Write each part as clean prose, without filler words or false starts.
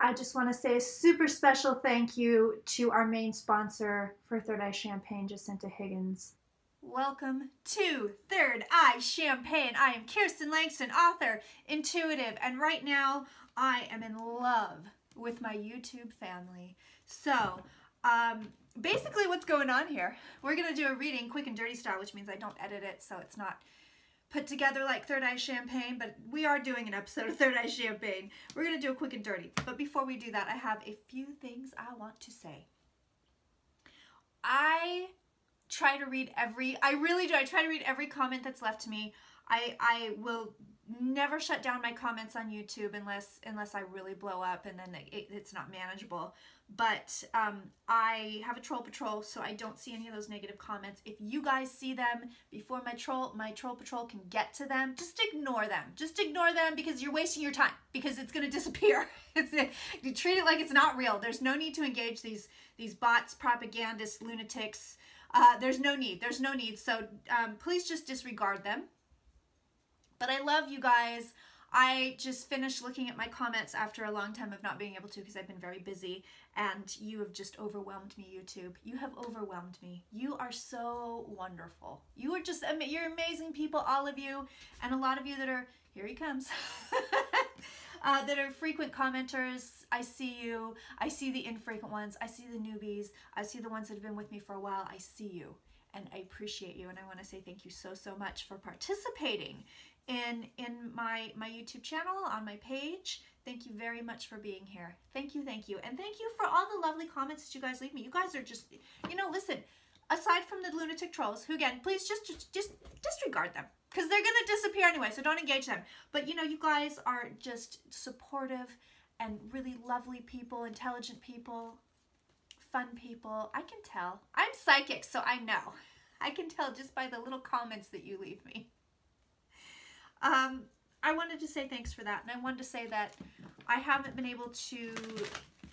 I just want to say a super special thank you to our main sponsor for Third Eye Champagne, Jacinta Higgins. Welcome to Third Eye Champagne. I am Kirsten Langston, author, intuitive, and right now I am in love with my YouTube family. So, basically what's going on here, we're going to do a reading quick and dirty style, which means I don't edit it, so it's not put together like Third Eye Champagne, but we are doing an episode of Third Eye Champagne. We're going to do a quick and dirty. But before we do that, I have a few things I want to say. I try to read I really do. I try to read every comment that's left to me. I will never shut down my comments on YouTube unless I really blow up and then it's not manageable. But I have a troll patrol, so I don't see any of those negative comments. If you guys see them before my troll patrol can get to them, just ignore them. Just ignore them because you're wasting your time because it's going to disappear. You treat it like it's not real. There's no need to engage these bots, propagandists, lunatics. There's no need. There's no need. So please just disregard them. But I love you guys. I just finished looking at my comments after a long time of not being able to because I've been very busy, and you have just overwhelmed me, YouTube. You have overwhelmed me. You are so wonderful. You are just, you're amazing people, all of you, and a lot of you that are, here he comes, that are frequent commenters. I see you. I see the infrequent ones. I see the newbies. I see the ones that have been with me for a while. I see you, and I appreciate you, and I want to say thank you so, so much for participating in my YouTube channel, on my page. Thank you very much for being here. Thank you, and thank you for all the lovely comments that you guys leave me. You guys are just, you know, listen, aside from the lunatic trolls, who again, please just disregard them because they're gonna disappear anyway, so don't engage them. But you know, you guys are just supportive and really lovely people, intelligent people, fun people. I can tell. I'm psychic, so I know. I can tell just by the little comments that you leave me. I wanted to say thanks for that, and I wanted to say that I haven't been able to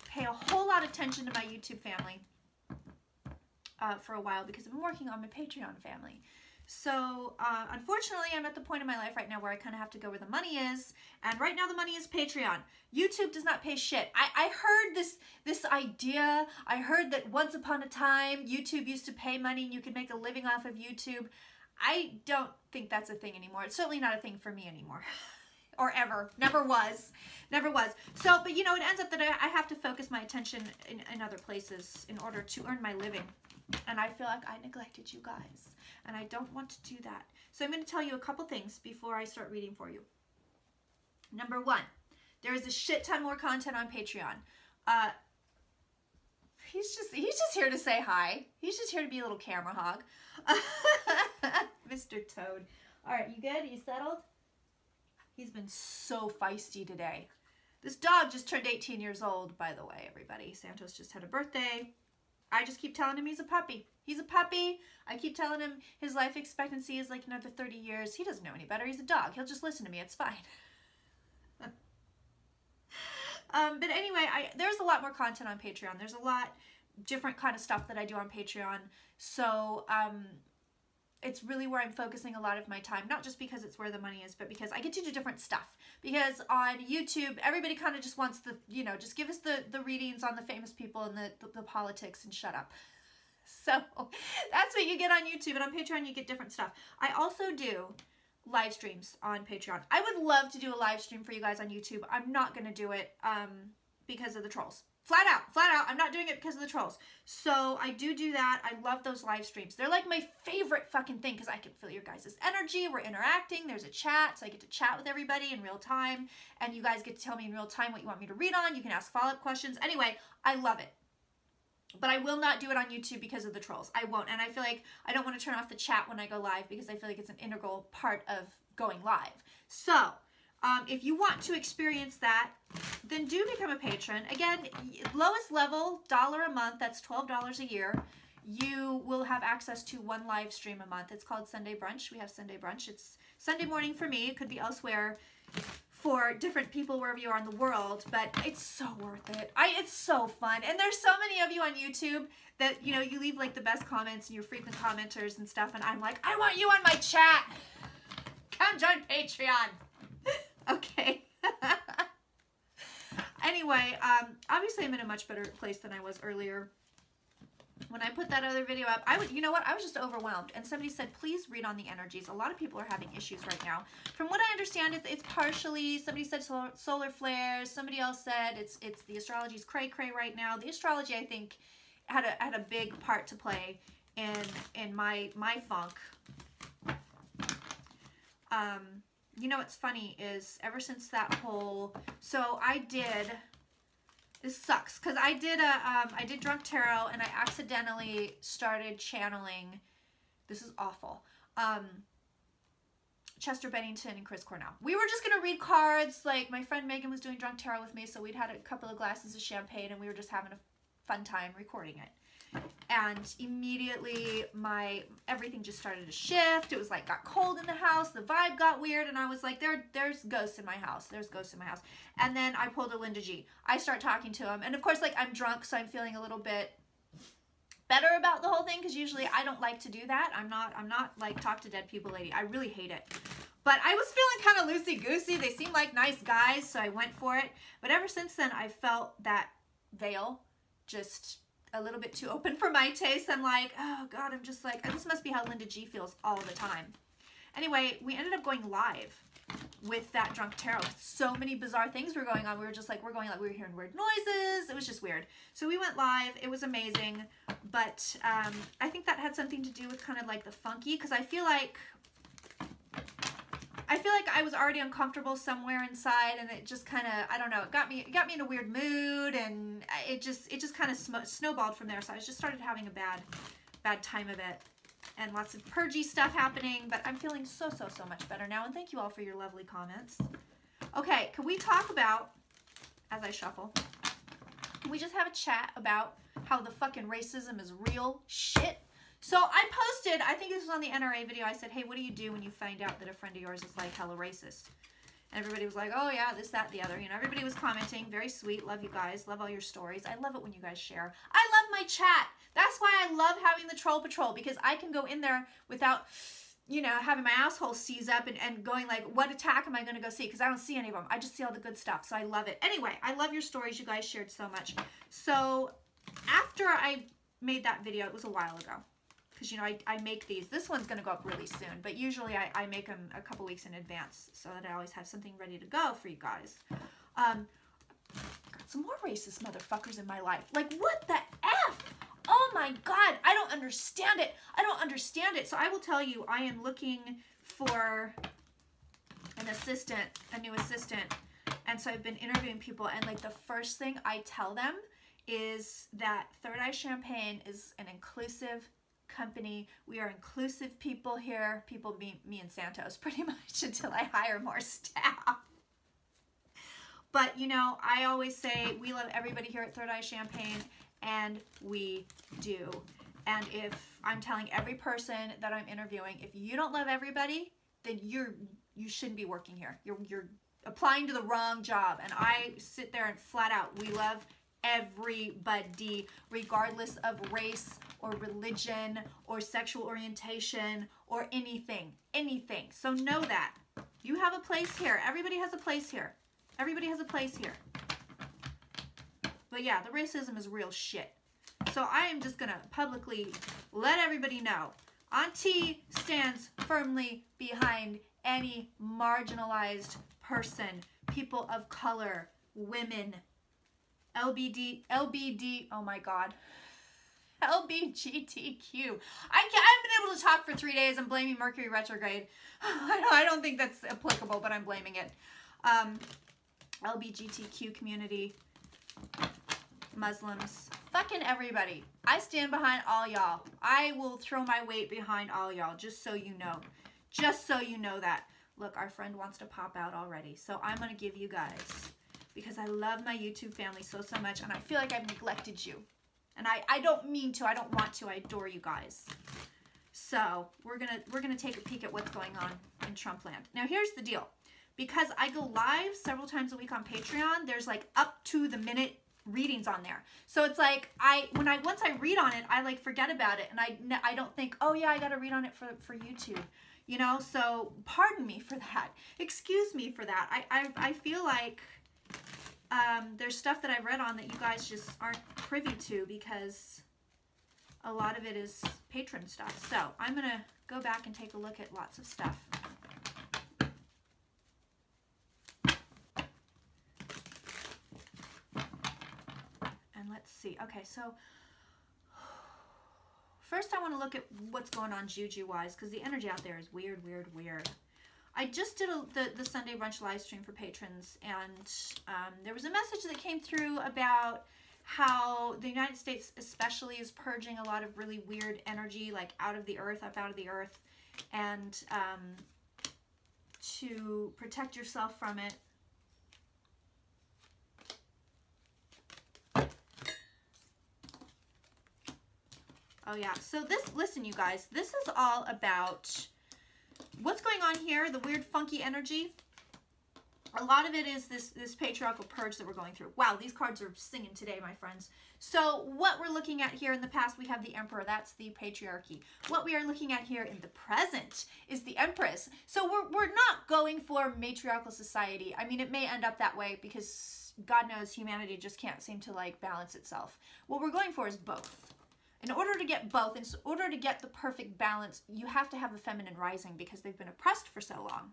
pay a whole lot of attention to my YouTube family for a while because I've been working on my Patreon family. So unfortunately, I'm at the point in my life right now where I kind of have to go where the money is, and right now the money is Patreon. YouTube does not pay shit. I heard this idea. I heard that once upon a time YouTube used to pay money and you could make a living off of YouTube. I don't think that's a thing anymore. It's certainly not a thing for me anymore. Or ever. Never was. Never was. So, but you know, it ends up that I have to focus my attention in other places in order to earn my living. And I feel like I neglected you guys. And I don't want to do that. So I'm going to tell you a couple things before I start reading for you. Number one, there is a shit ton more content on Patreon. He's just here to say hi. He's just here to be a little camera hog. Mr. Toad. All right, you good? Are you settled? He's been so feisty today. This dog just turned 18 years old, by the way, everybody. Santos just had a birthday. I just keep telling him he's a puppy. He's a puppy. I keep telling him his life expectancy is like another 30 years. He doesn't know any better. He's a dog. He'll just listen to me. It's fine. But anyway, there's a lot more content on Patreon. There's a lot different kind of stuff that I do on Patreon. So it's really where I'm focusing a lot of my time, not just because it's where the money is, but because I get to do different stuff. Because on YouTube, everybody kind of just wants the, you know, just give us the readings on the famous people and the politics and shut up. So that's what you get on YouTube, and on Patreon you get different stuff. I also do live streams on Patreon. I would love to do a live stream for you guys on YouTube. I'm not going to do it because of the trolls. Flat out, I'm not doing it because of the trolls. So I do that. I love those live streams. They're like my favorite fucking thing because I can feel your guys' energy. We're interacting. There's a chat, so I get to chat with everybody in real time. And you guys get to tell me in real time what you want me to read on. You can ask follow-up questions. Anyway, I love it. But I will not do it on YouTube because of the trolls. I won't. And I feel like I don't want to turn off the chat when I go live because I feel like it's an integral part of going live. So if you want to experience that, then do become a patron. Again, lowest level, $1 a month, that's $12 a year. You will have access to one live stream a month. It's called Sunday Brunch. We have Sunday Brunch. It's Sunday morning for me. It could be elsewhere for different people wherever you are in the world, but it's so worth it. It's so fun. And there's so many of you on YouTube that, you know, you leave like the best comments and you're frequent commenters and stuff, and I'm like, I want you on my chat. Come join Patreon. Okay. Anyway, obviously I'm in a much better place than I was earlier. When I put that other video up, you know what? I was just overwhelmed. And somebody said, please read on the energies. A lot of people are having issues right now. From what I understand, it's partially, somebody said solar flares. Somebody else said it's the astrology's cray-cray right now. The astrology, I think, had a big part to play in my funk. You know what's funny is ever since that whole, so I did, this sucks, because I did Drunk Tarot, and I accidentally started channeling, this is awful, Chester Bennington and Chris Cornell. We were just going to read cards, like my friend Megan was doing Drunk Tarot with me, so we'd had a couple of glasses of champagne, and we were just having a fun time recording it. And immediately everything just started to shift. It was like got cold in the house, the vibe got weird, and I was like, there's ghosts in my house. There's ghosts in my house. And then I pulled a Linda G. I start talking to him, and of course, like, I'm drunk, so I'm feeling a little bit better about the whole thing, because usually I don't like to do that. I'm not like talk to dead people lady. I really hate it. But I was feeling kind of loosey-goosey. They seemed like nice guys, so I went for it. But ever since then, I felt that veil just a little bit too open for my taste. I'm like, oh God, I'm just like, this must be how Linda G feels all the time. Anyway, we ended up going live with that Drunk Tarot. So many bizarre things were going on. We were just like, we were hearing weird noises. It was just weird. So we went live. It was amazing. But I think that had something to do with kind of like the funky, because I feel like I was already uncomfortable somewhere inside, and it just kind of, I don't know, it got me in a weird mood, and it just kind of snowballed from there. So I just started having a bad time of it, and lots of purgy stuff happening, but I'm feeling so much better now, and thank you all for your lovely comments. Okay, can we talk about, as I shuffle, can we just have a chat about how the fucking racism is real shit? So I posted, I think this was on the NRA video, I said, hey, what do you do when you find out that a friend of yours is like hella racist? And everybody was like, oh yeah, this, that, the other. You know, everybody was commenting, very sweet, love you guys, love all your stories. I love it when you guys share. I love my chat. That's why I love having the Troll Patrol, because I can go in there without, you know, having my asshole seize up and going like, what attack am I going to go see? Because I don't see any of them. I just see all the good stuff. So I love it. Anyway, I love your stories. You guys shared so much. So after I made that video, it was a while ago, because, you know, I make these. This one's going to go up really soon, but usually I make them a couple weeks in advance so that I always have something ready to go for you guys. Got some more racist motherfuckers in my life. Like, what the F? Oh my God, I don't understand it. I don't understand it. So I will tell you, I am looking for an assistant, a new assistant. And so I've been interviewing people, and like the first thing I tell them is that Third Eye Champagne is an inclusive company. We are inclusive people here. People, me and Santos, pretty much, until I hire more staff. But, you know, I always say we love everybody here at Third Eye Champagne, and we do. And if I'm telling every person that I'm interviewing, if you don't love everybody, then you shouldn't be working here. You're applying to the wrong job. And I sit there and flat out, we love everybody, regardless of race or religion or sexual orientation or anything. So know that. You have a place here. Everybody has a place here. Everybody has a place here. But yeah, the racism is real shit. So I am just going to publicly let everybody know. Auntie stands firmly behind any marginalized person, people of color, women, LBD, oh my God, LBGTQ. I haven't been able to talk for 3 days. I'm blaming Mercury retrograde. I don't think that's applicable, but I'm blaming it. LBGTQ community, Muslims, fucking everybody. I stand behind all y'all. I will throw my weight behind all y'all, just so you know. Just so you know that. Look, our friend wants to pop out already, so I'm going to give you guys, because I love my YouTube family so much, and I feel like I've neglected you. And I don't mean to, I don't want to, I adore you guys. So we're gonna take a peek at what's going on in Trumpland. Now here's the deal. because I go live several times a week on Patreon, there's like up to the minute readings on there. So it's like once I read on it, I like forget about it, and I don't think, oh yeah, I got to read on it for YouTube, you know. So pardon me for that. Excuse me for that. I feel like there's stuff that I've read on that you guys just aren't privy to, because a lot of it is patron stuff. So I'm gonna go back and take a look at lots of stuff. Let's see. Okay, so first I want to look at what's going on juju-wise, because the energy out there is weird, weird, weird. I just did the Sunday brunch live stream for patrons, and there was a message that came through about how the United States especially is purging a lot of really weird energy, like out of the earth, up out of the earth, and to protect yourself from it. Oh yeah, so listen you guys, this is all about what's going on here, the weird funky energy. A lot of it is this patriarchal purge that we're going through. Wow, these cards are singing today, my friends. So what we're looking at here in the past, we have the Emperor, that's the patriarchy. What we are looking at here in the present is the Empress. So we're not going for matriarchal society. I mean, it may end up that way because God knows humanity just can't seem to like balance itself. What we're going for is both. In order to get both, in order to get the perfect balance, you have to have the feminine rising because they've been oppressed for so long.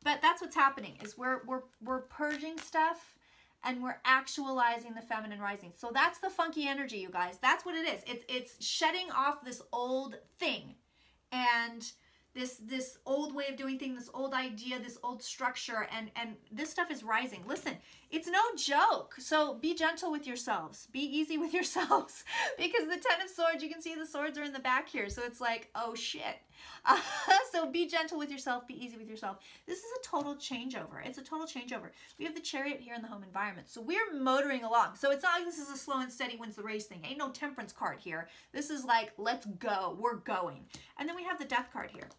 But that's what's happening, is we're purging stuff and we're actualizing the feminine rising. So that's the funky energy, you guys. That's what it is. It's shedding off this old thing and this old way of doing things, this old idea, this old structure, and this stuff is rising. Listen, it's no joke. So be gentle with yourselves. Be easy with yourselves. Because the Ten of Swords, you can see the swords are in the back here. So it's like, oh shit. So be gentle with yourself. Be easy with yourself. This is a total changeover. It's a total changeover. We have the Chariot here in the home environment. So we're motoring along. So it's not like this is a slow and steady wins the race thing. Ain't no Temperance card here. This is like, let's go. We're going. And then we have the Death card here.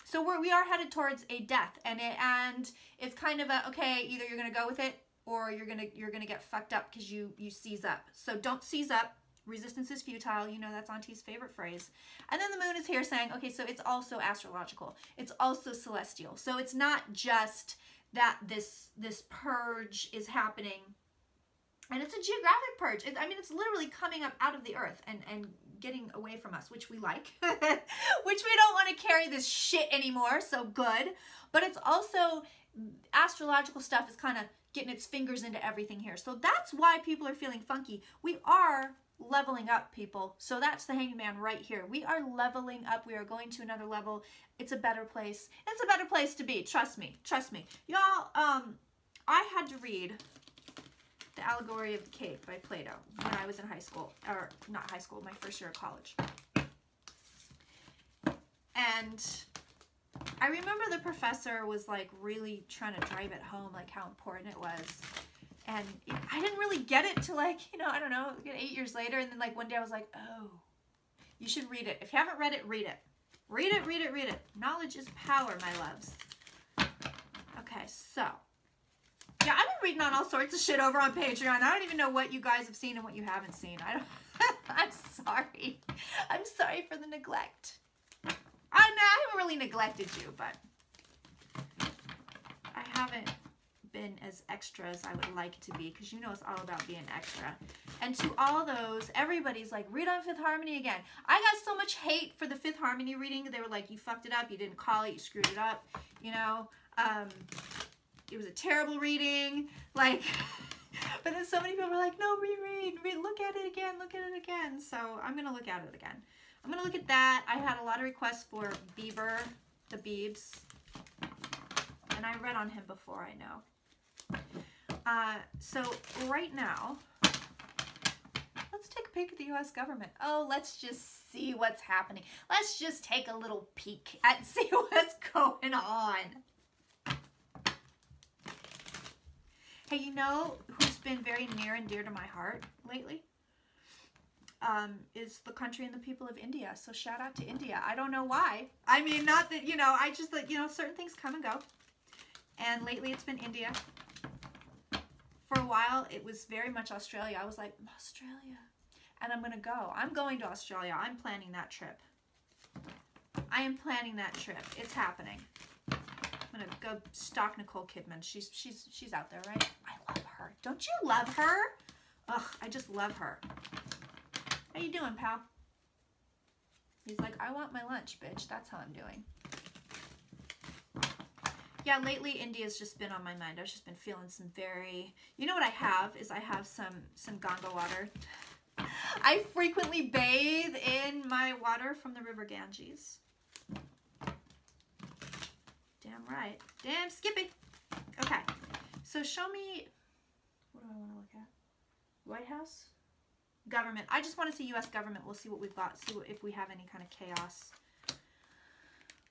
So we are headed towards a death, and it's kind of a, okay, either you're gonna go with it or you're gonna get fucked up because you seize up. So don't seize up. Resistance is futile. You know, that's Auntie's favorite phrase. And then the moon is here saying, okay, so it's also astrological. It's also celestial. So it's not just that this purge is happening, and it's a geographic purge. I mean, it's literally coming up out of the earth and getting away from us, which we like, which we don't want to carry this shit anymore, so good. But it's also, astrological stuff is kind of getting its fingers into everything here. So that's why people are feeling funky. We are leveling up, people. So that's the Hanged Man right here. We are leveling up. We are going to another level. It's a better place. It's a better place to be. Trust me. Trust me. Y'all, I had to read The Allegory of the Cave by Plato when I was in high school, or not high school, my first year of college. And I remember the professor was like really trying to drive it home, like how important it was. And I didn't really get it till like, you know, I don't know, 8 years later. And then like one day I was like, oh, you should read it. If you haven't read it, read it. Read it, read it, read it. Knowledge is power, my loves. Okay, so. Yeah, I've been reading on all sorts of shit over on Patreon. I don't even know what you guys have seen and what you haven't seen. I'm sorry. I'm sorry for the neglect. I haven't really neglected you, but I haven't been as extra as I would like to be, because you know it's all about being extra. And to all those, everybody's like, read on Fifth Harmony again. I got so much hate for the Fifth Harmony reading. They were like, you fucked it up, you didn't call it, you screwed it up, you know. It was a terrible reading, like, but then so many people were like, no, reread, look at it again, look at it again. So I'm going to look at it again. I'm going to look at that. I had a lot of requests for Bieber, the Biebs, and I read on him before, I know. So right now, let's take a peek at the U.S. government. Oh, let's just see what's happening. Let's just take a little peek and see what's going on. Hey, you know who's been very near and dear to my heart lately? Is the country and the people of India. So shout out to India. I don't know why. I mean, not that, you know, I just like, you know, certain things come and go. And lately it's been India. For a while, it was very much Australia. I was like, Australia. And I'm going to go. I'm going to Australia. I'm planning that trip. I am planning that trip. It's happening. I'm going to go stalk Nicole Kidman. She's out there, right? I love her. Don't you love her? Ugh, I just love her. How you doing, pal? He's like, I want my lunch, bitch. That's how I'm doing. Yeah, lately India's just been on my mind. I've just been feeling some very... You know what I have is I have some Ganga water. I frequently bathe in my water from the river Ganges. Damn right. Damn Skippy. Okay. So show me... What do I want to look at? White House? Government. I just want to see U.S. government. We'll see what we've got. See if we have any kind of chaos.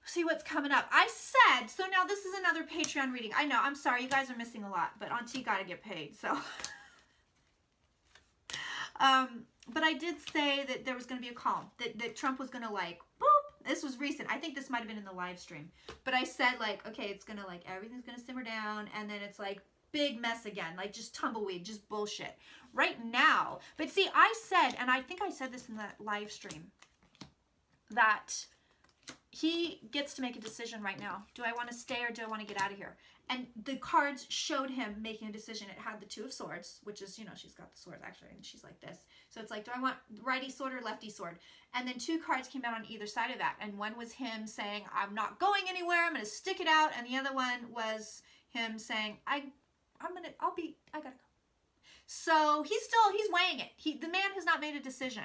See what's coming up. I said, so now this is another Patreon reading. I know, I'm sorry, you guys are missing a lot, but Auntie gotta get paid, so. But I did say that there was gonna be a calm, that Trump was gonna like, boop. This was recent. I think this might have been in the live stream. But I said like, okay, it's gonna like, everything's gonna simmer down, and then it's like, big mess again, like just tumbleweed, just bullshit. Right now, but see, I said, and I think I said this in the live stream, that he gets to make a decision right now. Do I want to stay or do I want to get out of here? And the cards showed him making a decision. It had the Two of Swords, which is, you know, she's got the swords actually, and she's like this. So it's like, do I want righty sword or lefty sword? And then two cards came out on either side of that. And one was him saying, I'm not going anywhere. I'm going to stick it out. And the other one was him saying, I gotta go. So he's weighing it. The man has not made a decision.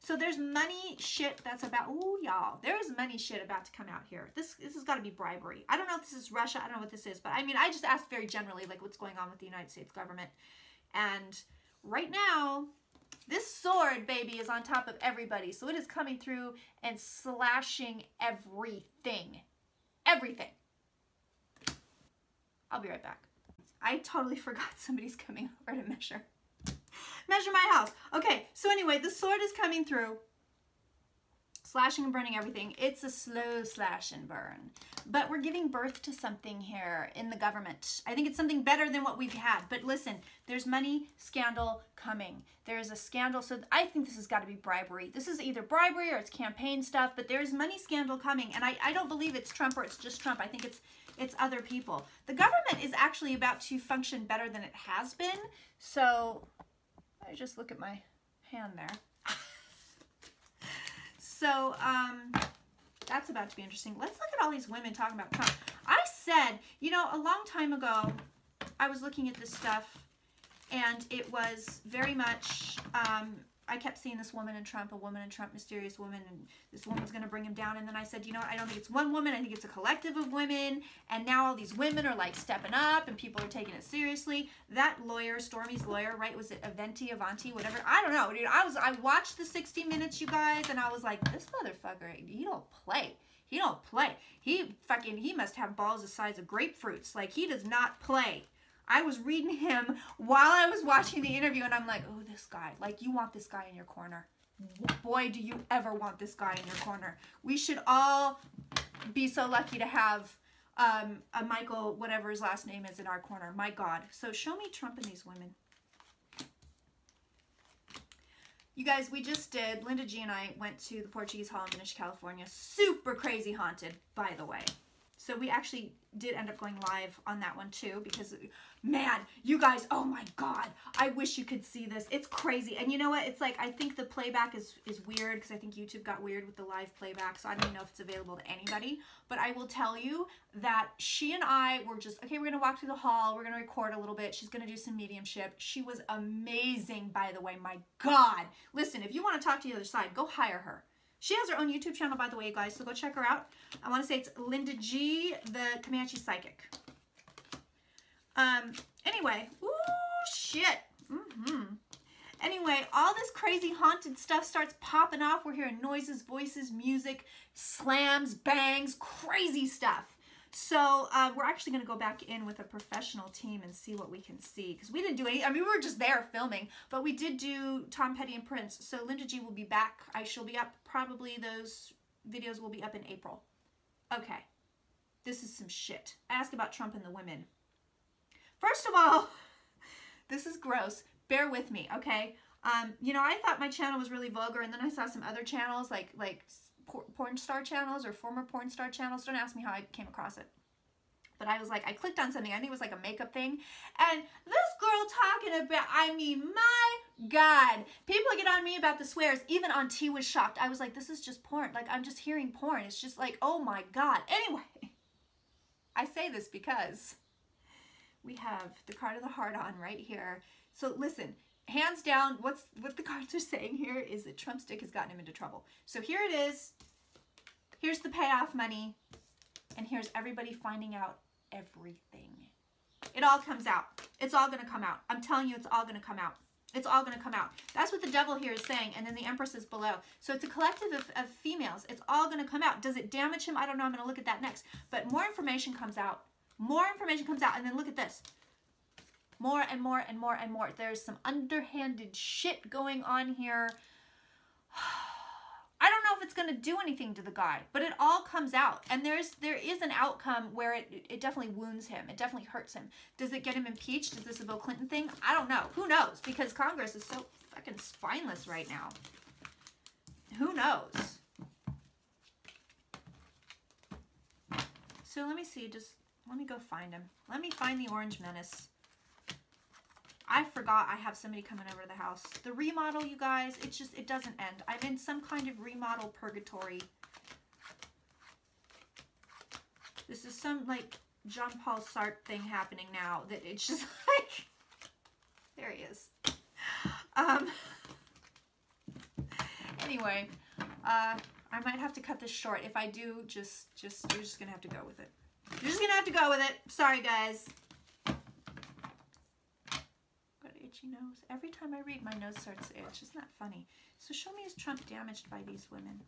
So there's money shit that's about, ooh, y'all, there is money shit about to come out here. This has got to be bribery. I don't know if this is Russia. I don't know what this is. But I mean, I just asked very generally, like, what's going on with the United States government. And right now, this sword, baby, is on top of everybody. So it is coming through and slashing everything. Everything. I'll be right back. I totally forgot somebody's coming over to measure my house. Okay, so anyway, the sword is coming through, slashing and burning everything. It's a slow slash and burn. But we're giving birth to something here in the government. I think it's something better than what we've had. But listen, there's money scandal coming. There's a scandal, so I think this has got to be bribery. This is either bribery or it's campaign stuff, but there's money scandal coming. And I don't believe it's Trump or it's just Trump. I think it's other people. The government is actually about to function better than it has been. So I just look at my hand there. So that's about to be interesting. Let's look at all these women talking about Trump. I said, you know, a long time ago, I was looking at this stuff, and it was very much, I kept seeing this woman in Trump, a woman in Trump, mysterious woman, and this woman's going to bring him down. And then I said, you know what, I don't think it's one woman, I think it's a collective of women. And now all these women are like stepping up and people are taking it seriously. That lawyer, Stormy's lawyer, right? Was it Avanti, whatever? I don't know, dude. I watched the 60 Minutes, you guys, and I was like, this motherfucker, he don't play. He don't play. He must have balls the size of grapefruits. Like, he does not play. I was reading him while I was watching the interview, and I'm like, oh, this guy. Like, you want this guy in your corner. Boy, do you ever want this guy in your corner. We should all be so lucky to have a Michael, whatever his last name is, in our corner. My God. So show me Trump and these women. You guys, we just did, Linda G and I went to the Portuguese Hall in Venice, California. Super crazy haunted, by the way. So we actually did end up going live on that one too, because, man, you guys, oh my God, I wish you could see this. It's crazy. And you know what? It's like, I think the playback is weird, because I think YouTube got weird with the live playback, so I don't even know if it's available to anybody. But I will tell you that she and I were just, okay, we're going to walk through the hall. We're going to record a little bit. She's going to do some mediumship. She was amazing, by the way. My God. Listen, if you want to talk to the other side, go hire her. She has her own YouTube channel, by the way, you guys, so go check her out. I want to say it's Linda G, the Comanche Psychic. Anyway, ooh, shit. Anyway, all this crazy haunted stuff starts popping off. We're hearing noises, voices, music, slams, bangs, crazy stuff. So we're actually going to go back in with a professional team and see what we can see. Because we didn't do any, I mean, we were just there filming. But we did do Tom Petty and Prince. So Linda G will be back. She'll be up, probably those videos will be up in April. Okay. This is some shit. I ask about Trump and the women. First of all, this is gross. Bear with me, okay? You know, I thought my channel was really vulgar, and then I saw some other channels, like porn star channels or former porn star channels. Don't ask me how I came across it. But I was like, I clicked on something. I think it was like a makeup thing. And this girl talking about, I mean, my God. People get on me about the swears. Even Auntie was shocked. I was like, this is just porn. Like, I'm just hearing porn. It's just like, oh my God. Anyway, I say this because we have the card of the heart on right here. So listen, hands down, what the cards are saying here is that Trump's dick has gotten him into trouble. So here it is. Here's the payoff money. And here's everybody finding out everything. It all comes out. It's all going to come out. I'm telling you, it's all going to come out. It's all going to come out. That's what the devil here is saying. And then the Empress is below. So it's a collective of females. It's all going to come out. Does it damage him? I don't know. I'm going to look at that next. But more information comes out. More information comes out. And then look at this. More and more and more and more. There's some underhanded shit going on here. I don't know if it's going to do anything to the guy, but it all comes out. And there is an outcome where it definitely wounds him. It definitely hurts him. Does it get him impeached? Is this a Bill Clinton thing? I don't know. Who knows? Because Congress is so fucking spineless right now. Who knows? So let me see. Just let me go find him. Let me find the Orange Menace. I forgot I have somebody coming over to the house. The remodel, you guys, it doesn't end. I'm in some kind of remodel purgatory. This is some, like, Jean-Paul Sartre thing happening now that it's just like, there he is. Anyway, I might have to cut this short. If I do, you're just gonna have to go with it. You're just gonna have to go with it. Sorry, guys. Itchy nose. Every time I read, my nose starts to itch. Isn't that funny? So show me, is Trump damaged by these women?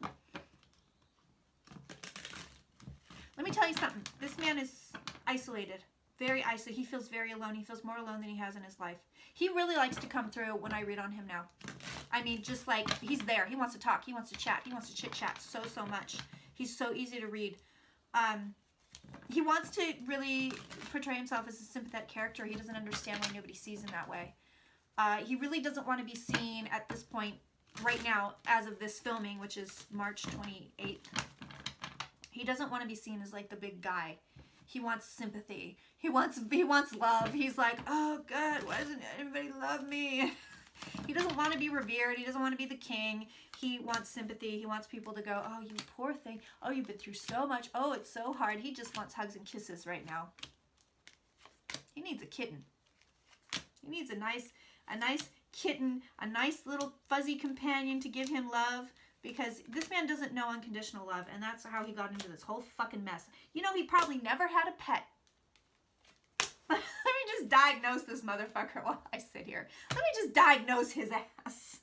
Let me tell you something. This man is isolated. Very isolated. He feels very alone. He feels more alone than he has in his life. He really likes to come through when I read on him now. I mean, just like, he's there. He wants to talk. He wants to chat. He wants to chit-chat so much. He's so easy to read. He wants to really portray himself as a sympathetic character. He doesn't understand why nobody sees him that way. He really doesn't want to be seen at this point right now as of this filming, which is March 28th. He doesn't want to be seen as like the big guy. He wants sympathy. He wants love. He's like, oh God, why doesn't anybody love me? He doesn't want to be revered. He doesn't want to be the king. He wants sympathy. He wants people to go, oh, you poor thing. Oh, you've been through so much. Oh, it's so hard. He just wants hugs and kisses right now. He needs a kitten. He needs a nice kitten, a nice little fuzzy companion to give him love, because this man doesn't know unconditional love, and that's how he got into this whole fucking mess. You know, he probably never had a pet. Let me just diagnose this motherfucker while I sit here. Let me just diagnose his ass.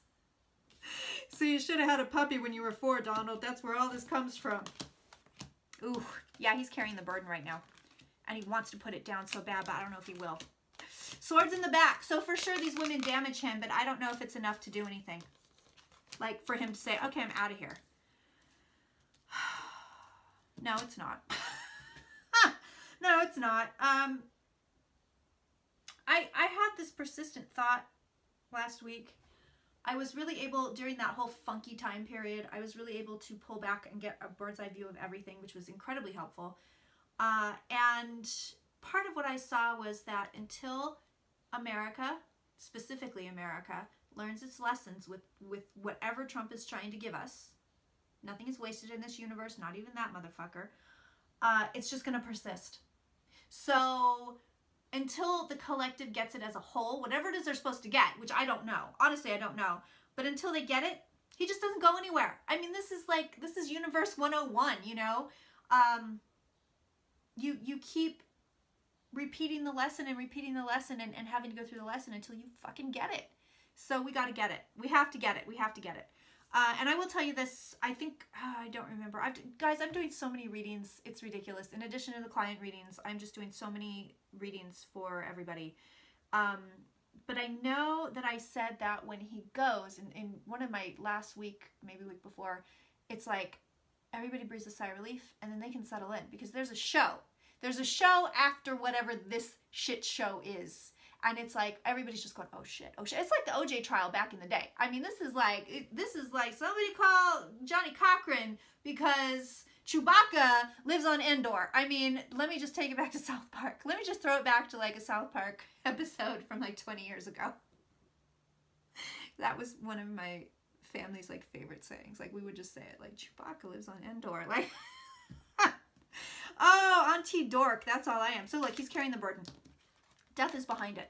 So you should have had a puppy when you were 4, Donald. That's where all this comes from. Ooh, yeah, he's carrying the burden right now. And he wants to put it down so bad, but I don't know if he will. Swords in the back. So for sure these women damage him, but I don't know if it's enough to do anything. Like for him to say, okay, I'm out of here. No, it's not. No, it's not. I had this persistent thought last week. I was really able, during that whole funky time period, I was really able to pull back and get a bird's eye view of everything, which was incredibly helpful. And part of what I saw was that until America, specifically America, learns its lessons with whatever Trump is trying to give us, nothing is wasted in this universe, not even that motherfucker, it's just going to persist. So until the collective gets it as a whole, whatever it is they're supposed to get, which I don't know. Honestly, I don't know. But until they get it, he just doesn't go anywhere. I mean, this is Universe 101, you know? You keep repeating the lesson and repeating the lesson and having to go through the lesson until you fucking get it. So we got to get it. We have to get it. We have to get it. And I will tell you this, I think, I don't remember. Guys, I'm doing so many readings. It's ridiculous. In addition to the client readings, I'm just doing so many readings for everybody. But I know that I said that when he goes, in one of my last week, maybe week before, it's like, everybody breathes a sigh of relief, and then they can settle in because there's a show. There's a show after whatever this shit show is. And it's like, everybody's just going, oh shit, oh shit. It's like the OJ trial back in the day. I mean, this is like somebody call Johnny Cochran because Chewbacca lives on Endor. I mean, let me just take it back to South Park. Let me just throw it back to like a South Park episode from like 20 years ago. That was one of my family's like favorite sayings. Like we would just say it like, Chewbacca lives on Endor. Like, oh, Auntie Dork. That's all I am. So look, he's carrying the burden. Death is behind it.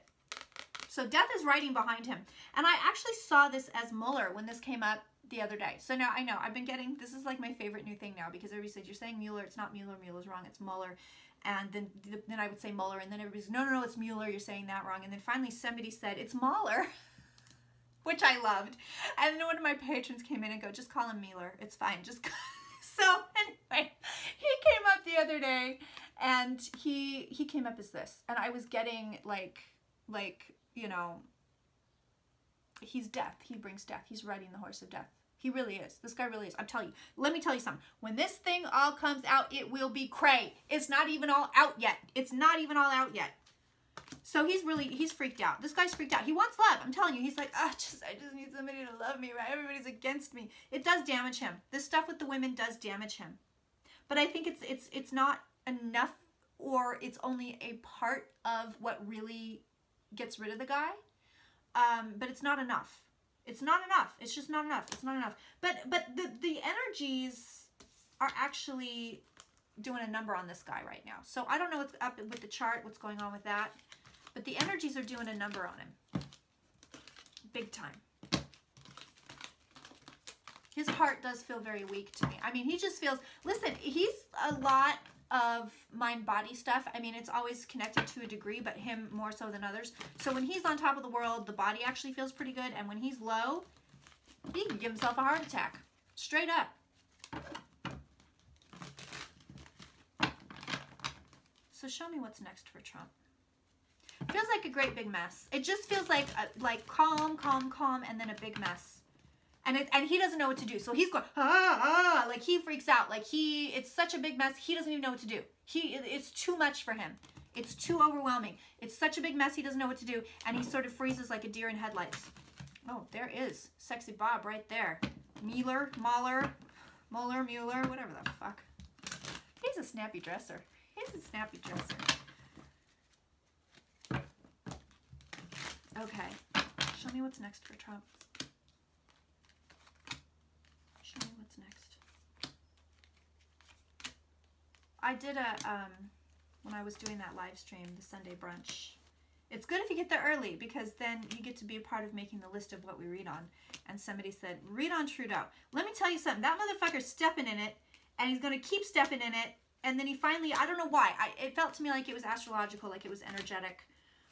So death is riding behind him. And I actually saw this as Mueller when this came up the other day. So now I know I've been getting, this is like my favorite new thing now because everybody said, you're saying Mueller. It's not Mueller. Mueller's wrong. It's Mueller. And then I would say Mueller. And then everybody's, no, it's Mueller. You're saying that wrong. And then finally somebody said, it's Mueller, which I loved. And then one of my patrons came in and go, just call him Mueller. It's fine. Just call. So anyway, he came up the other day and he came up as this. And I was getting like, you know, he's death. He brings death. He's riding the horse of death. He really is. This guy really is. I'm telling you. Let me tell you something. When this thing all comes out, it will be cray. It's not even all out yet. It's not even all out yet. So he's freaked out. This guy's freaked out. He wants love. I'm telling you. He's like, I just need somebody to love me, right? Everybody's against me. It does damage him. This stuff with the women does damage him. But I think it's not enough, or it's only a part of what really gets rid of the guy. But it's not enough. It's not enough. It's just not enough. It's not enough. But the energies are actually doing a number on this guy right now. So I don't know what's up with the chart, what's going on with that. But the energies are doing a number on him. Big time. His heart does feel very weak to me. I mean, he just feels, listen, he's a lot of mind-body stuff. I mean, it's always connected to a degree, but him more so than others. So when he's on top of the world, the body actually feels pretty good. And when he's low, he can give himself a heart attack. Straight up. So show me what's next for Trump. Feels like a great big mess. It just feels like calm, and then a big mess. And he doesn't know what to do. So he's going, like he freaks out. Like it's such a big mess. He doesn't even know what to do. It's too much for him. It's too overwhelming. It's such a big mess. He doesn't know what to do. And he sort of freezes like a deer in headlights. Oh, there is Sexy Bob right there. Mueller, whatever the fuck. He's a snappy dresser. He's a snappy dresser. Okay. Show me what's next for Trump. Show me what's next. I did when I was doing that live stream, the Sunday brunch. It's good if you get there early because then you get to be a part of making the list of what we read on. And somebody said, read on Trudeau. Let me tell you something. That motherfucker's stepping in it, and he's going to keep stepping in it. And then he finally, I don't know why. It felt to me like it was astrological, like it was energetic.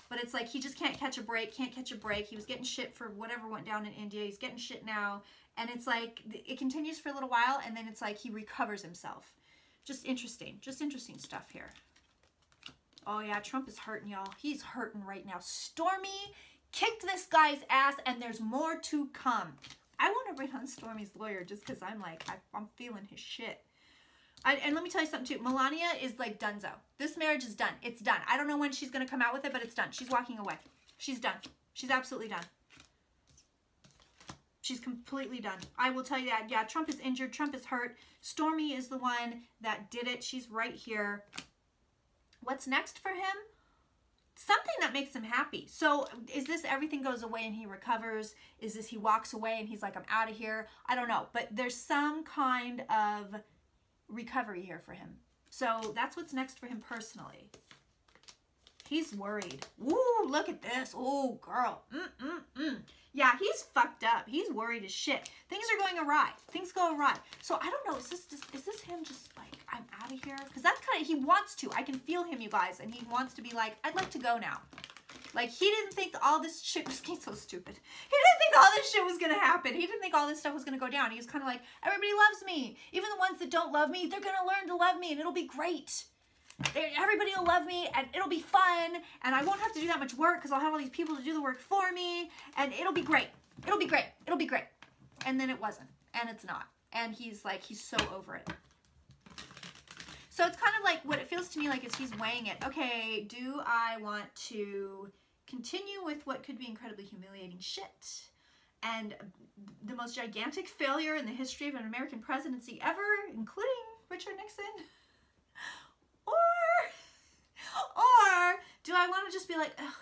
But it's like he just can't catch a break, He was getting shit for whatever went down in India. He's getting shit now. And it's like, it continues for a little while, and then it's like he recovers himself. Just interesting stuff here. Oh yeah, Trump is hurting, y'all. He's hurting right now. Stormy kicked this guy's ass, and there's more to come. I want to read on Stormy's lawyer just because I'm like, I'm feeling his shit. And let me tell you something too. Melania is like donezo. This marriage is done. It's done. I don't know when she's going to come out with it, but it's done. She's walking away. She's done. She's absolutely done. She's completely done. I will tell you that. Yeah, Trump is injured. Trump is hurt. Stormy is the one that did it. She's right here. What's next for him? Something that makes him happy. So is this everything goes away and he recovers? Is this he walks away and he's like, I'm out of here? I don't know. But there's some kind of recovery here for him. So that's what's next for him personally. He's worried. Ooh, look at this. Oh, girl. Yeah, he's fucked up. He's worried as shit. Things are going awry. Things go awry. So I don't know. Is this him just like, I'm out of here? Because that's kind of, he wants to. I can feel him, you guys. And he wants to be like, I'd like to go now. Like, he didn't think all this shit was, he's so stupid. He didn't think all this shit was going to happen. He didn't think all this stuff was going to go down. He was kind of like, everybody loves me. Even the ones that don't love me, they're going to learn to love me and it'll be great. Everybody will love me and it'll be fun and I won't have to do that much work because I'll have all these people to do the work for me and it'll be great. It'll be great. It'll be great. And then it wasn't. And it's not. And he's like, he's so over it. So it's kind of like, what it feels to me like is he's weighing it. Okay, do I want to continue with what could be incredibly humiliating shit and the most gigantic failure in the history of an American presidency ever, including Richard Nixon? Or do I want to just be like, ugh,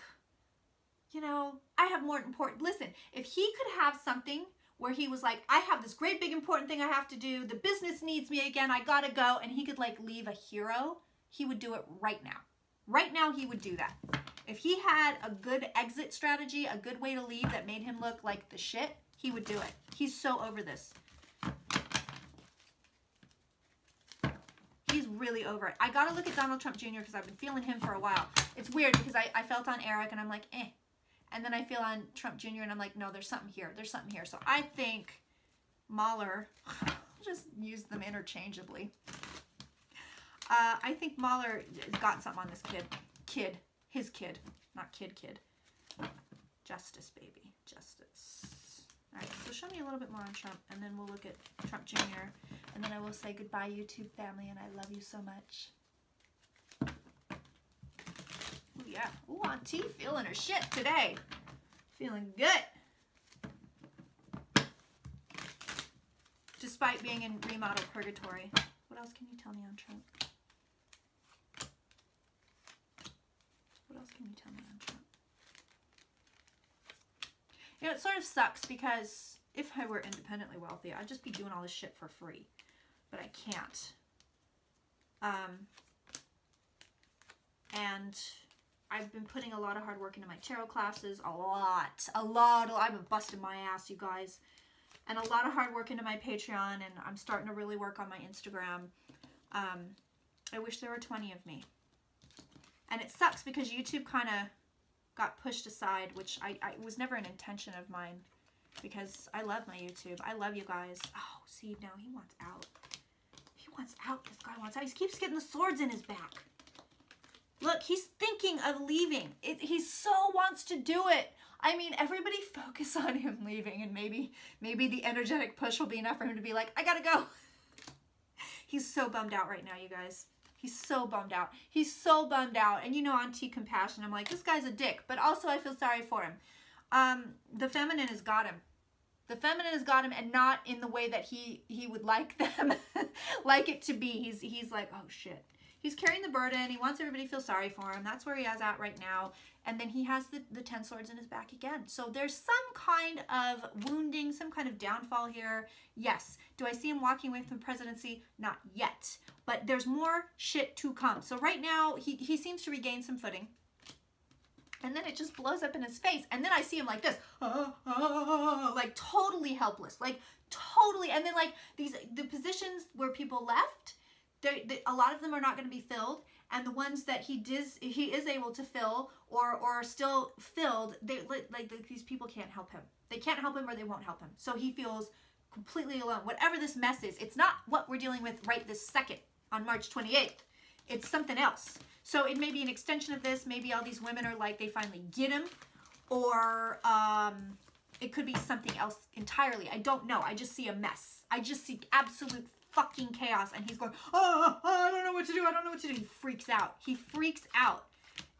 you know, I have more important, listen, if he could have something where he was like, I have this great big important thing I have to do, the business needs me again, I gotta go, and he could like leave a hero, he would do it right now. Right now he would do that. If he had a good exit strategy, a good way to leave that made him look like the shit, he would do it. He's so over this. He's really over it. I gotta look at Donald Trump Jr. because I've been feeling him for a while. It's weird because I felt on Eric and I'm like, eh. And then I feel on Trump Jr. and I'm like, no, there's something here. There's something here. So I think Mahler, I'll just use them interchangeably. I think Mahler has got something on this kid. His kid. Not kid. Justice, baby. Justice. All right, so show me a little bit more on Trump, and then we'll look at Trump Jr., and then I will say goodbye, YouTube family, and I love you so much. Oh, yeah. Ooh, Auntie feeling her shit today. Feeling good. Despite being in remodel purgatory. What else can you tell me on Trump? What else can you tell me on Trump? You know, it sort of sucks because if I were independently wealthy, I'd just be doing all this shit for free. But I can't. And I've been putting a lot of hard work into my tarot classes. A lot. I've been busting my ass, you guys. And a lot of hard work into my Patreon. And I'm starting to really work on my Instagram. I wish there were 20 of me. And it sucks because YouTube kind of got pushed aside, which I was never an intention of mine because I love my YouTube. I love you guys. Oh, see, now he wants out. He wants out. This guy wants out. He keeps getting the swords in his back. Look, he's thinking of leaving. He so wants to do it. I mean, everybody focus on him leaving, and maybe the energetic push will be enough for him to be like, I gotta go. He's so bummed out right now, you guys. He's so bummed out. He's so bummed out. And you know, Auntie Compassion, I'm like, this guy's a dick. But also, I feel sorry for him. The feminine has got him. The feminine has got him, and not in the way that he would like them, like it to be. He's like, oh, shit. He's carrying the burden. He wants everybody to feel sorry for him. That's where he is at right now. And then he has the 10 swords in his back again. So there's some kind of wounding, some kind of downfall here. Yes. Do I see him walking away from the presidency? Not yet. But there's more shit to come. So right now, he seems to regain some footing. And then it just blows up in his face. And then I see him like this. Like totally helpless. Like totally. And then like the positions where people left, a lot of them are not going to be filled, and the ones that he is able to fill or are still filled, these people can't help him. They can't help him, or they won't help him. So he feels completely alone. Whatever this mess is, it's not what we're dealing with right this second on March 28th. It's something else. So it may be an extension of this. Maybe all these women are like, they finally get him, or it could be something else entirely. I don't know. I just see a mess. I just see absolute fucking chaos, and he's going, oh, I don't know what to do. I don't know what to do. He freaks out. He freaks out.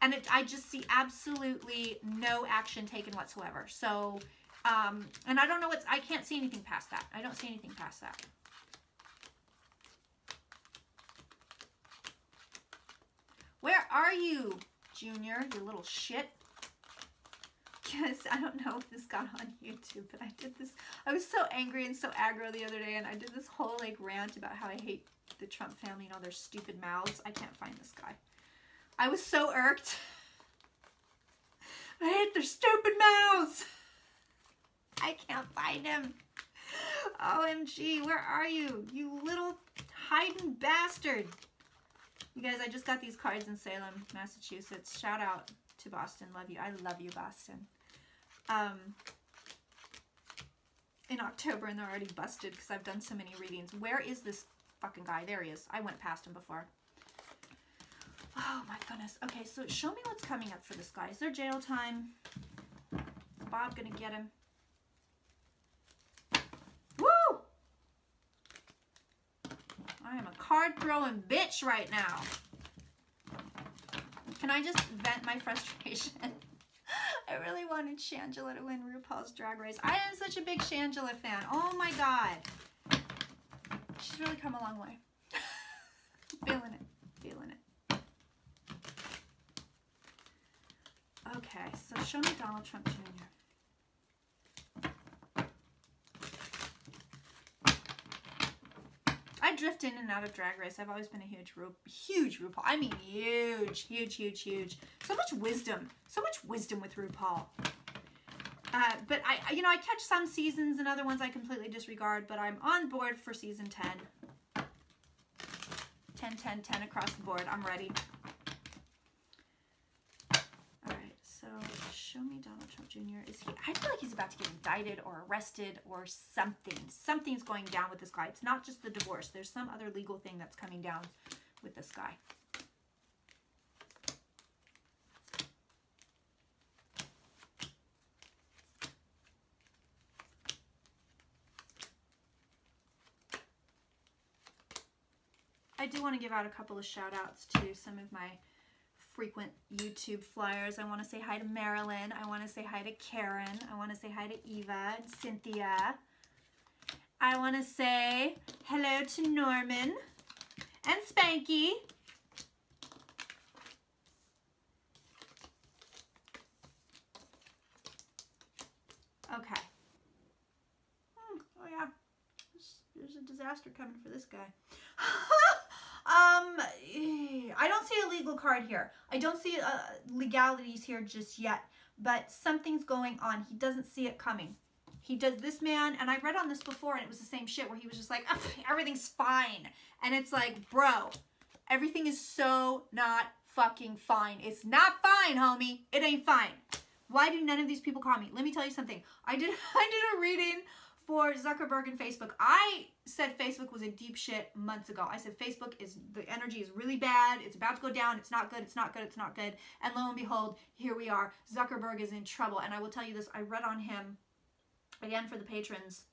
And I just see absolutely no action taken whatsoever. So, and I don't know I can't see anything past that. I don't see anything past that. Where are you, Junior, you little shit? Yes, I don't know if this got on YouTube, but I was so angry and so aggro the other day, and I did this whole like rant about how I hate the Trump family and all their stupid mouths. I can't find this guy. I was so irked. I hate their stupid mouths. I can't find him. OMG, where are you? You little hiding bastard. You guys, I just got these cards in Salem, Massachusetts. Shout out to Boston. Love you. I love you, Boston. In October, and they're already busted because I've done so many readings. Where is this fucking guy? There he is. I went past him before. Oh my goodness. Okay, so show me what's coming up for this guy. Is there jail time? Is Bob gonna get him? Woo! card-throwing bitch right now. Can I just vent my frustration? I really wanted Shangela to win RuPaul's Drag Race. I am such a big Shangela fan. Oh my God. She's really come a long way. Feeling it. Feeling it. Okay, so show me Donald Trump Jr. I drift in and out of Drag Race. I've always been a huge RuPaul. I mean huge, huge, huge, huge. So much wisdom with RuPaul. But I catch some seasons and other ones I completely disregard, but I'm on board for season 10. 10, 10, 10 across the board. I'm ready. Alright, so show me Donald Trump Jr. I feel like he's about to get indicted or arrested or something. Something's going down with this guy. It's not just the divorce. There's some other legal thing that's coming down with this guy. I do want to give out a couple of shout outs to some of my frequent YouTube flyers. I want to say hi to Marilyn. I want to say hi to Karen. I want to say hi to Eva and Cynthia. I want to say hello to Norman and Spanky. Okay. Oh yeah. There's a disaster coming for this guy. I don't see a legal card here. I don't see legalities here just yet, but something's going on. He doesn't see it coming. He does, this man, and I read on this before, and it was the same shit where he was just like, everything's fine. And it's like, bro, everything is so not fucking fine. It's not fine, homie. It ain't fine. Why do none of these people call me? Let me tell you something. I did a reading for Zuckerberg and Facebook. I said Facebook was in deep shit months ago. I said Facebook is, the energy is really bad. It's about to go down. It's not good. It's not good. It's not good. And lo and behold, here we are. Zuckerberg is in trouble. And I will tell you this, I read on him, again for the patrons,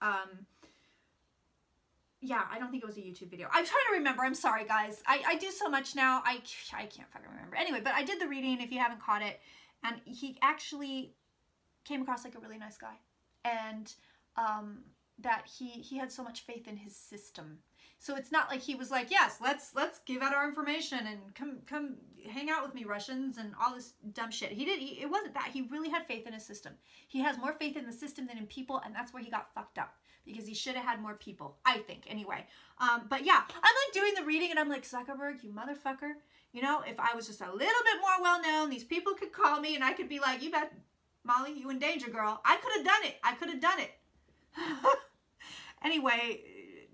yeah, I don't think it was a YouTube video. I'm trying to remember. I'm sorry, guys. I do so much now. I can't fucking remember. Anyway, but I did the reading if you haven't caught it. And he actually came across like a really nice guy. And that he had so much faith in his system. So it's not like he was like, yes, let's give out our information and come hang out with me, Russians, and all this dumb shit. It wasn't that. He really had faith in his system. He has more faith in the system than in people, and that's where he got fucked up, because he should have had more people, I think, anyway. But yeah, I'm like doing the reading, and I'm like, Zuckerberg, you motherfucker. You know, if I was just a little bit more well-known, these people could call me, and I could be like, you bet, Molly, you in danger, girl. I could have done it. I could have done it. Anyway,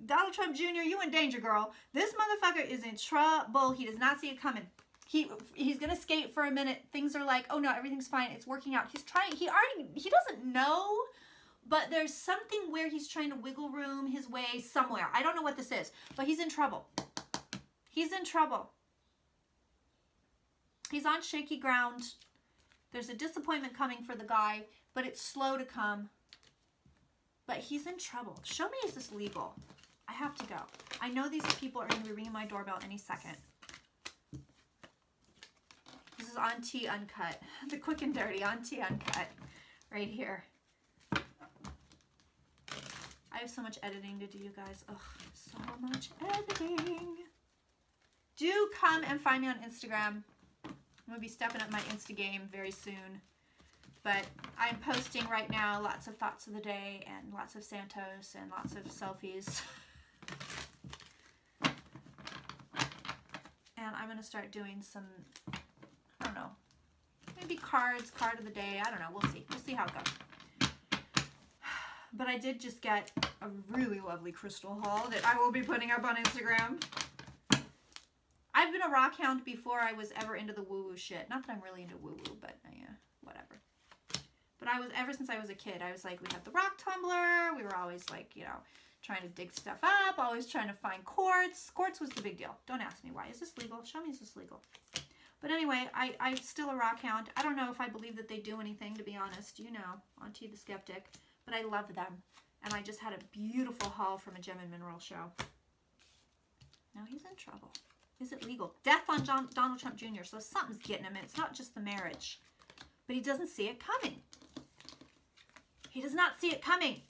Donald Trump Jr., you in danger, girl. This motherfucker is in trouble. He does not see it coming. He's gonna skate for a minute. Things are like, oh no, everything's fine. It's working out. He's trying. He doesn't know, but there's something where he's trying to wiggle room his way somewhere. I don't know what this is, but he's in trouble. He's in trouble. He's on shaky ground. There's a disappointment coming for the guy, but it's slow to come. But he's in trouble. Show me, is this legal? I have to go. I know these people are going to be ringing my doorbell any second. This is On Tea Uncut. The quick and dirty On Tea Uncut. Right here. I have so much editing to do, you guys. Ugh, so much editing. Do come and find me on Instagram. I'm going to be stepping up my Insta game very soon. But I'm posting right now lots of thoughts of the day and lots of Santos and lots of selfies. And I'm going to start doing some, I don't know, maybe card of the day. I don't know. We'll see. We'll see how it goes. But I did just get a really lovely crystal haul that I will be putting up on Instagram. I've been a rock hound before I was ever into the woo-woo shit. Not that I'm really into woo-woo, but yeah, whatever. But I was, ever since I was a kid, I was like, we had the rock tumbler. We were always like, you know, trying to dig stuff up, always trying to find quartz. Quartz was the big deal. Don't ask me why. Is this legal? Show me, is this legal? But anyway, I'm still a rock hound. I don't know if I believe that they do anything, to be honest. You know, Auntie the Skeptic. But I love them. And I just had a beautiful haul from a gem and mineral show. Now he's in trouble. Is it legal? Death on Donald Trump Jr. So something's getting him, and it's not just the marriage. But he doesn't see it coming. He does not see it coming.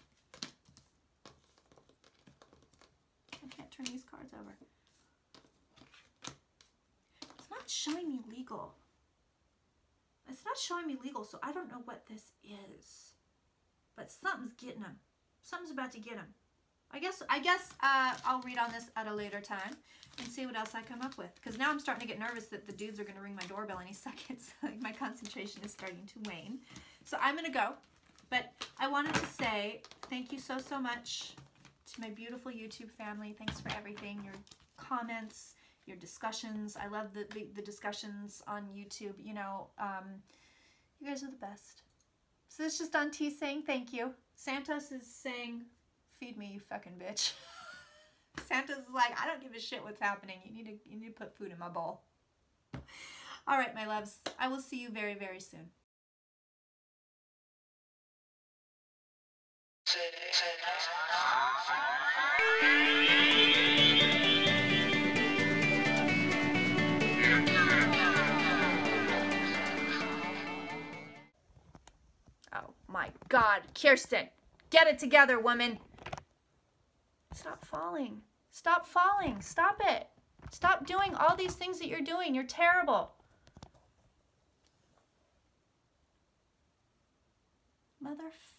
I can't turn these cards over. It's not showing me legal. It's not showing me legal, so I don't know what this is. But something's getting him. Something's about to get him. I guess I'll read on this at a later time and see what else I come up with. Because now I'm starting to get nervous that the dudes are going to ring my doorbell any second. So like my concentration is starting to wane. So I'm going to go. But I wanted to say thank you so much to my beautiful YouTube family. Thanks for everything. Your comments, your discussions. I love the discussions on YouTube. You know, you guys are the best. So this is just on T saying thank you. Santos is saying, feed me, you fucking bitch. Santos is like, I don't give a shit what's happening. You need to put food in my bowl. All right, my loves. I will see you very, very soon. Oh my God, Kirsten, get it together, woman. Stop falling. Stop falling. Stop it. Stop doing all these things that you're doing. You're terrible. Motherfucker.